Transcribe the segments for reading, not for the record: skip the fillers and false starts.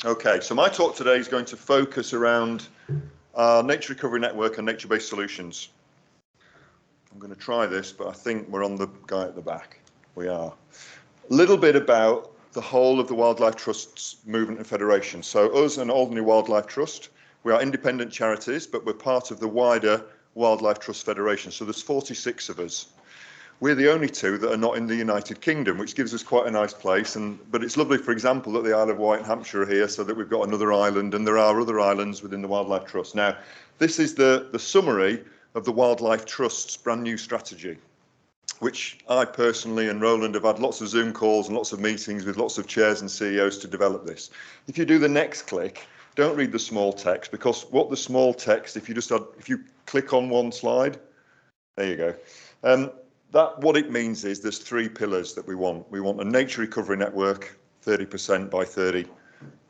Okay, so my talk today is going to focus around our nature recovery network and nature-based solutions. I'm going to try this, but I think we're on the guy at the back. We are. A little bit about the whole of the Wildlife Trust's movement and federation. So us and Alderney Wildlife Trust, we are independent charities, but we're part of the wider Wildlife Trust Federation. So there's 46 of us. We're the only two that are not in the United Kingdom, which gives us quite a nice place. But it's lovely, for example, that the Isle of Wight and Hampshire are here, so that we've got another island, and there are other islands within the Wildlife Trust. Now, this is the summary of the Wildlife Trust's brand new strategy, which I personally and Roland have had lots of Zoom calls and lots of meetings with lots of chairs and CEOs to develop this. If you do the next click, don't read the small text, because what the small text, if you click on one slide, there you go. What it means is there's 3 pillars that we want. We want a nature recovery network, 30% by 30.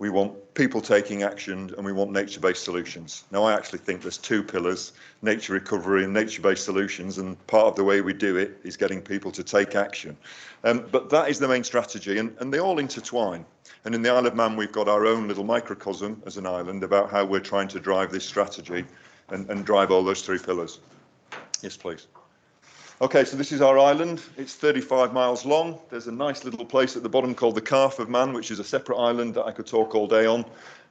We want people taking action, and we want nature-based solutions. Now, I actually think there's 2 pillars, nature recovery and nature-based solutions, and part of the way we do it is getting people to take action. But that is the main strategy, and they all intertwine. And in the Isle of Man, we've got our own little microcosm as an island about how we're trying to drive this strategy and drive all those 3 pillars. Yes, please. Okay, so this is our island. It's 35 miles long. There's a nice little place at the bottom called the Calf of Man, which is a separate island that I could talk all day on.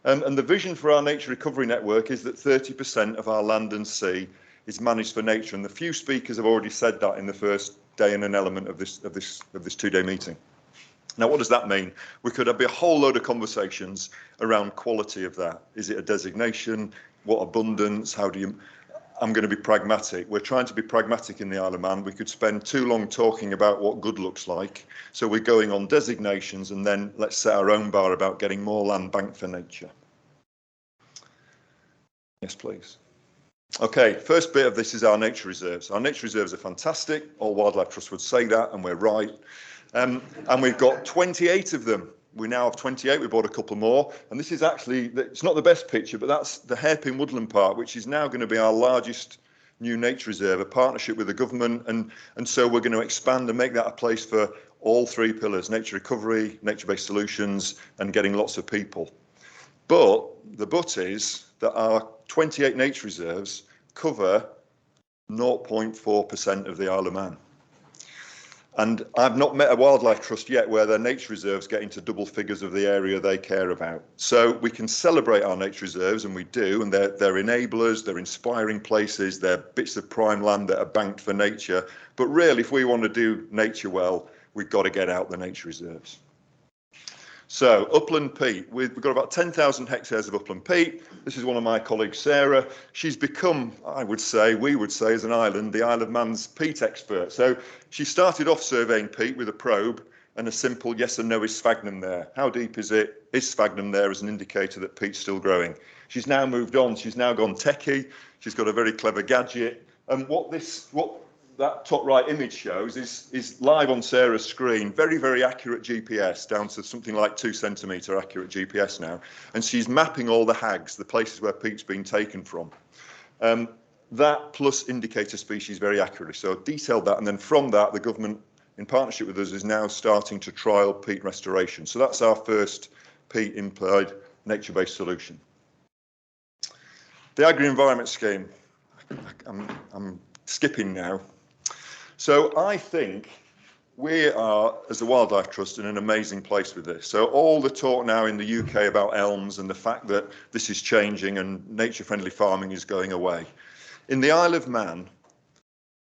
And the vision for our nature recovery network is that 30% of our land and sea is managed for nature. And the few speakers have already said that in the first day and an element of this 2-day meeting. Now, what does that mean? We could have a whole load of conversations around quality of that. Is it a designation? What abundance? How do you... I'm going to be pragmatic. We're trying to be pragmatic in the Isle of Man. We could spend too long talking about what good looks like. So we're going on designations, and then let's set our own bar about getting more land banked for nature. Yes, please. Okay, first bit of this is our nature reserves. Our nature reserves are fantastic. All Wildlife Trusts would say that, and we're right. And we've got 28 of them. We now have 28, we bought a couple more, and this is actually, it's not the best picture, but that's the Hairpin Woodland Park, which is now going to be our largest new nature reserve, a partnership with the government, and so we're going to expand and make that a place for all 3 pillars, nature recovery, nature-based solutions, and getting lots of people. But the but is that our 28 nature reserves cover 0.4% of the Isle of Man. And I've not met a wildlife trust yet where their nature reserves get into double figures of the area they care about. So we can celebrate our nature reserves, and we do, and they're enablers, they're inspiring places, they're bits of prime land that are banked for nature. But really, if we want to do nature well, we've got to get out the nature reserves. So upland peat, we've got about 10,000 hectares of upland peat. This is one of my colleagues, Sarah. She's become, we would say as an island, the Isle of Man's peat expert. So she started off surveying peat with a probe and a simple yes and no, is sphagnum there? How deep is it? Is sphagnum there as an indicator that peat's still growing? She's now moved on. She's now gone techie. She's got a very clever gadget. And what that top right image shows is live on Sarah's screen, very, very accurate GPS, down to something like 2 centimetre accurate GPS now. And she's mapping all the hags, the places where peat's been taken from. That plus indicator species very accurately. So detailed that, and then from that, the government, in partnership with us, is now starting to trial peat restoration. So that's our first peat implied nature-based solution. The agri-environment scheme, I'm skipping now. So I think we are, as the Wildlife Trust, in an amazing place with this. So all the talk now in the UK about elms and the fact that this is changing and nature-friendly farming is going away. In the Isle of Man,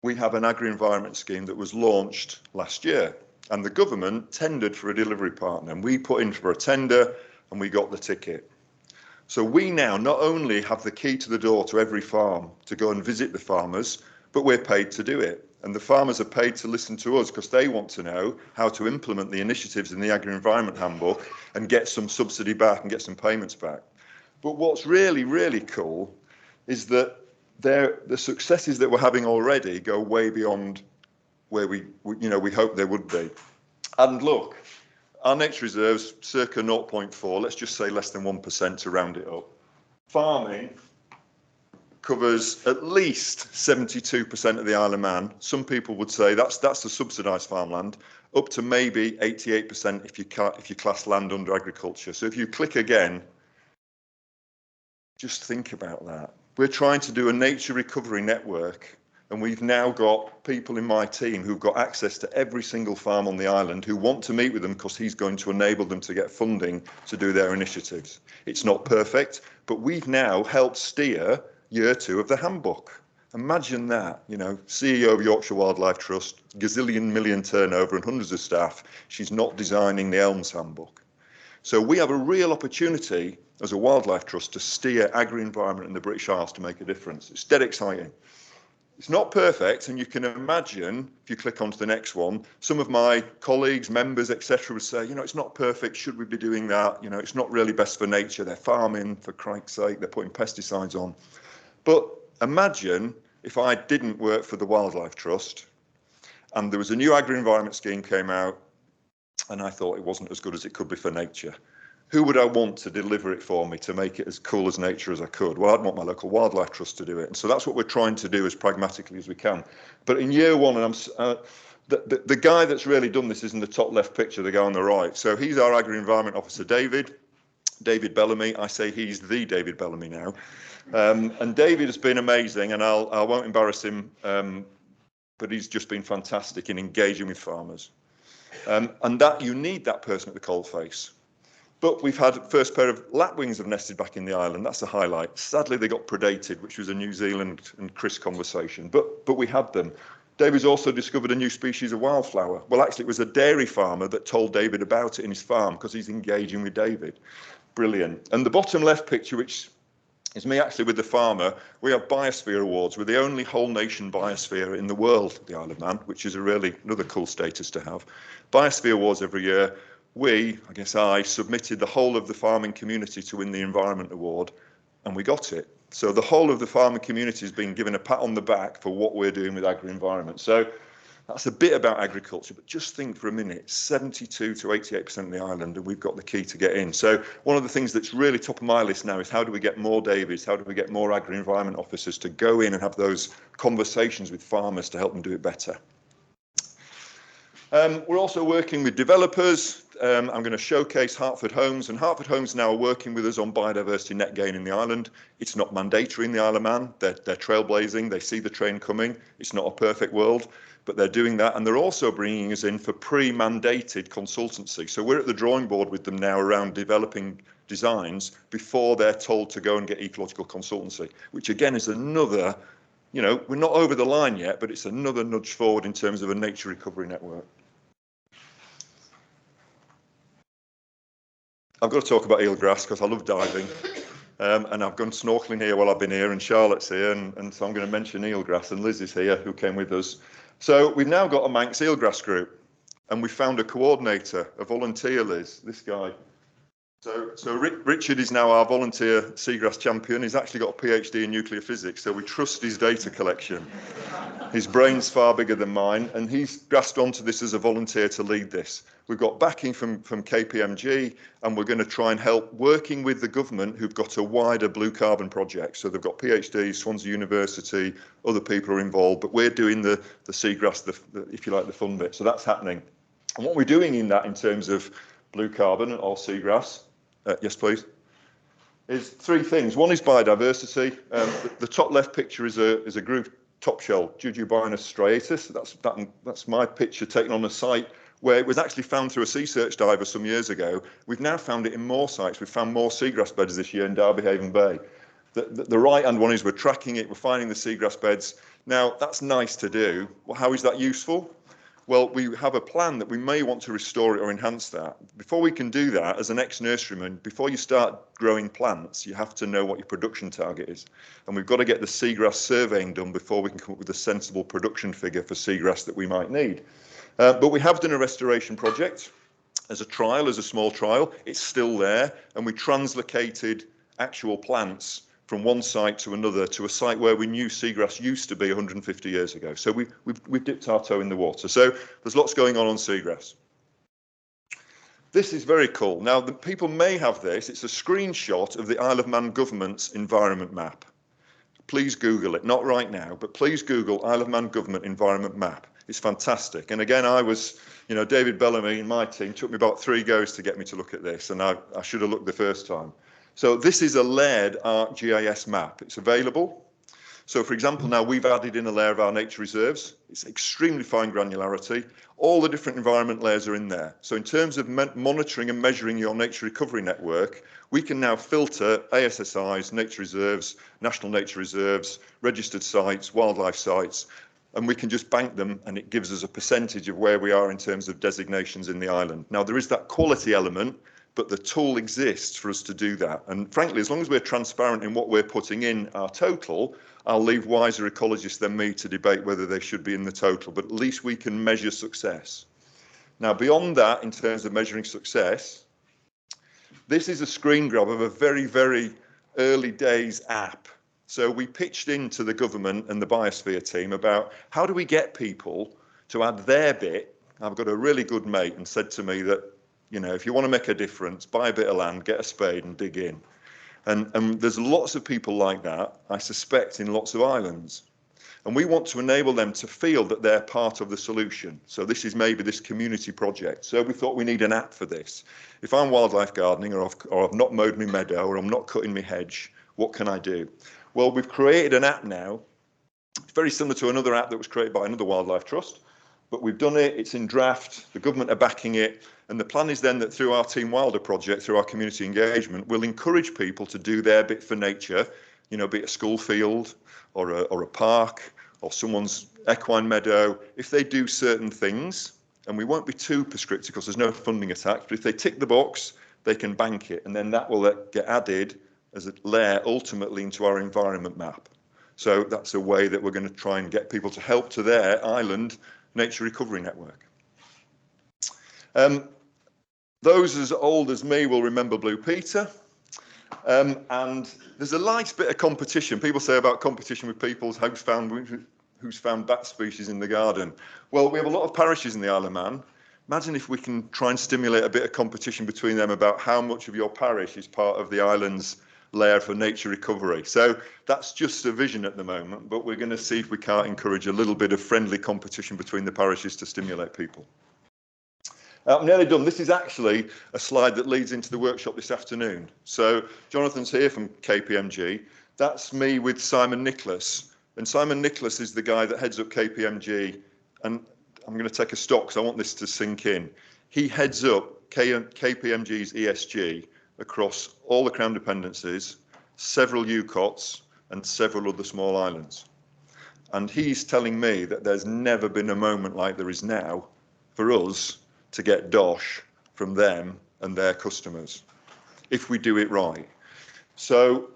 we have an agri-environment scheme that was launched last year, and the government tendered for a delivery partner, and we put in for a tender and we got the ticket. So we now not only have the key to the door to every farm to go and visit the farmers, but we're paid to do it. And the farmers are paid to listen to us because they want to know how to implement the initiatives in the Agri-Environment Handbook and get some subsidy back and get some payments back. But what's really, really cool is that the successes that we're having already go way beyond where we hope they would be. And look, our nature reserves, circa 0.4, let's just say less than 1% to round it up. Farming, covers at least 72% of the Isle of Man. Some people would say that's the subsidised farmland, up to maybe 88% if you class land under agriculture. So if you click again, just think about that. We're trying to do a nature recovery network, and we've now got people in my team who've got access to every single farm on the island who want to meet with them because he's going to enable them to get funding to do their initiatives. It's not perfect, but we've now helped steer year 2 of the handbook. Imagine that, you know, CEO of Yorkshire Wildlife Trust, gazillion million turnover and hundreds of staff. She's not designing the Elms handbook. So we have a real opportunity as a wildlife trust to steer agri-environment in the British Isles to make a difference. It's dead exciting. It's not perfect, and you can imagine, if you click onto the next one, some of my colleagues, members, etc. would say, you know, it's not perfect, should we be doing that? You know, it's not really best for nature, they're farming, for crike's sake, they're putting pesticides on. But imagine if I didn't work for the Wildlife Trust, and there was a new agri-environment scheme came out, and I thought it wasn't as good as it could be for nature. Who would I want to deliver it for me to make it as cool as nature as I could? Well, I'd want my local wildlife trust to do it. And so that's what we're trying to do as pragmatically as we can. But in year 1, and the guy that's really done this is in the top left picture, the guy on the right. So he's our agri-environment officer, David Bellamy. I say he's the David Bellamy now. And David has been amazing, and I won't embarrass him, but he's just been fantastic in engaging with farmers. And that you need that person at the coalface. But we've had first pair of lapwings have nested back in the island. That's a highlight. Sadly, they got predated, which was a New Zealand and Chris conversation. But we had them. David's also discovered a new species of wildflower. Well, actually, it was a dairy farmer that told David about it in his farm because he's engaging with David. Brilliant. And the bottom left picture, which is me actually with the farmer, we have Biosphere Awards. We're the only whole nation biosphere in the world, the Isle of Man, which is another cool status to have. Biosphere Awards every year. I submitted the whole of the farming community to win the Environment Award, and we got it. So the whole of the farming community has been given a pat on the back for what we're doing with agri-environment. So that's a bit about agriculture, but just think for a minute, 72 to 88% of the island, and we've got the key to get in. So one of the things that's really top of my list now is how do we get more Davids, how do we get more agri-environment officers to go in and have those conversations with farmers to help them do it better. We're also working with developers. I'm going to showcase Hartford Homes, and Hartford Homes now are working with us on biodiversity net gain in the island. It's not mandatory in the Isle of Man. They're trailblazing. They see the train coming. It's not a perfect world, but they're doing that. And they're also bringing us in for pre-mandated consultancy. So we're at the drawing board with them now around developing designs before they're told to go and get ecological consultancy, which again is another, you know, we're not over the line yet, but it's another nudge forward in terms of a nature recovery network. I've got to talk about eelgrass because I love diving, and I've gone snorkeling here while I've been here, and Charlotte's here, and so I'm going to mention eelgrass, and Liz is here, who came with us. So we've now got a Manx eelgrass group, and we found a coordinator, a volunteer, Liz, this guy. So Richard is now our volunteer seagrass champion. He's actually got a PhD in nuclear physics, so we trust his data collection. His brain's far bigger than mine, and he's grasped onto this as a volunteer to lead this. We've got backing from KPMG, and we're going to try and help working with the government who've got a wider blue carbon project. So they've got PhDs, Swansea University, other people are involved, but we're doing the seagrass, if you like, the fun bit. So that's happening. And what we're doing in that in terms of blue carbon or seagrass, yes, please, is 3 things. One is biodiversity. The top left picture is a group top shell, Jujubinus striatus. That's my picture taken on a site where it was actually found through a sea search diver some years ago. We've now found it in more sites. We've found more seagrass beds this year in Derby Haven Bay. The right-hand one is we're tracking it, we're finding the seagrass beds. Now, that's nice to do. Well, how is that useful? Well, we have a plan that we may want to restore it or enhance that. Before we can do that, as an ex-nurseryman, before you start growing plants, you have to know what your production target is. And we've got to get the seagrass surveying done before we can come up with a sensible production figure for seagrass that we might need. But we have done a restoration project as a trial, as a small trial. It's still there, and we translocated actual plants from one site to another to a site where we knew seagrass used to be 150 years ago. So we've dipped our toe in the water. So there's lots going on seagrass. This is very cool. Now, the people may have this. It's a screenshot of the Isle of Man government's environment map. please Google it. Not right now, but please Google Isle of Man Government Environment Map. It's fantastic. And again, David Bellamy and my team took me about 3 goes to get me to look at this, and I should have looked the first time. So this is a layered ArcGIS map. It's available. So for example, now we've added in a layer of our nature reserves. It's extremely fine granularity. All the different environment layers are in there. So in terms of monitoring and measuring your nature recovery network, we can now filter ASSIs, nature reserves, national nature reserves, registered sites, wildlife sites, and we can just bank them, and it gives us a percentage of where we are in terms of designations in the island. Now there is that quality element, but the tool exists for us to do that. And frankly, as long as we're transparent in what we're putting in our total, I'll leave wiser ecologists than me to debate whether they should be in the total, but at least we can measure success. Now, beyond that, in terms of measuring success, this is a screen grab of a very, very early days app. So we pitched into the government and the Biosphere team about how do we get people to add their bit. I've got a really good mate and said to me that, if you want to make a difference, buy a bit of land, get a spade and dig in. And there's lots of people like that, I suspect, in lots of islands. And we want to enable them to feel that they're part of the solution. So this is maybe this community project. So we thought we need an app for this. If I'm wildlife gardening or I've not mowed my meadow or I'm not cutting my hedge, what can I do? Well, we've created an app now. It's very similar to another app that was created by another wildlife trust. But we've done it, it's in draft, the government are backing it, and the plan is then that through our Team Wilder project, through our community engagement, we'll encourage people to do their bit for nature, be it a school field or a park or someone's equine meadow. If they do certain things, and we won't be too prescriptive because there's no funding attached, but if they tick the box, they can bank it, and then that will get added as a layer ultimately into our environment map. So that's a way that we're going to try and get people to help to their island nature recovery network. Those as old as me will remember Blue Peter. And there's a light bit of competition. People say about competition with people's who's found bat species in the garden. Well, we have a lot of parishes in the Isle of Man. Imagine if we can try and stimulate a bit of competition between them about how much of your parish is part of the island's layer for nature recovery. So that's just a vision at the moment, but we're going to see if we can't encourage a little bit of friendly competition between the parishes to stimulate people. I'm nearly done. This is actually a slide that leads into the workshop this afternoon. So Jonathan's here from KPMG. That's me with Simon Nicholas. And Simon Nicholas is the guy that heads up KPMG. And I'm going to take a stock because I want this to sink in. He heads up KPMG's ESG across all the Crown dependencies, several UCOTs, and several other small islands. And he's telling me that there's never been a moment like there is now for us to get dosh from them and their customers, if we do it right. So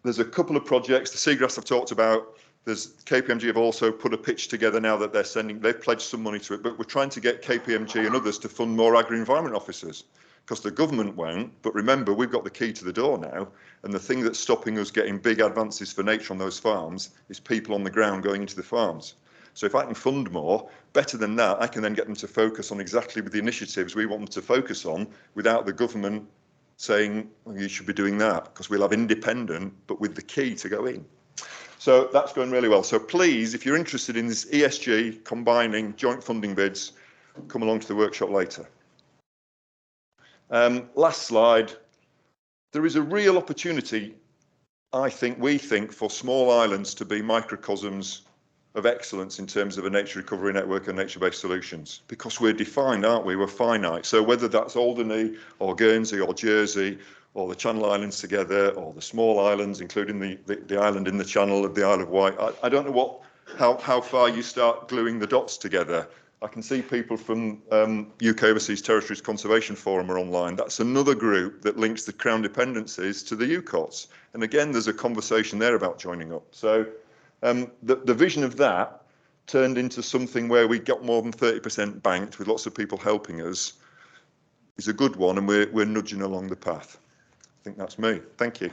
there's a couple of projects. The seagrass I've talked about. There's KPMG have also put a pitch together now that they've pledged some money to it, but we're trying to get KPMG and others to fund more agri-environment officers, because the government won't. But remember, we've got the key to the door now, and the thing that's stopping us getting big advances for nature on those farms is people on the ground going into the farms. So if I can fund more, better than that, I can then get them to focus on exactly the initiatives we want them to focus on without the government saying, well, you should be doing that, because we'll have independent, but with the key to go in. So that's going really well. So please, if you're interested in this ESG, combining joint funding bids, come along to the workshop later. Last slide. There is a real opportunity, we think, for small islands to be microcosms of excellence in terms of a nature recovery network and nature-based solutions, because we're defined, aren't we? We're finite. So whether that's Alderney or Guernsey or Jersey or the Channel Islands together or the small islands, including the island in the Channel of the Isle of Wight, I don't know how far you start gluing the dots together. I can see people from UK Overseas Territories Conservation Forum are online. That's another group that links the Crown dependencies to the UCOTs. And again, there's a conversation there about joining up. So the vision of that turned into something where we got more than 30% banked with lots of people helping us is a good one, and we're nudging along the path. I think that's me. Thank you.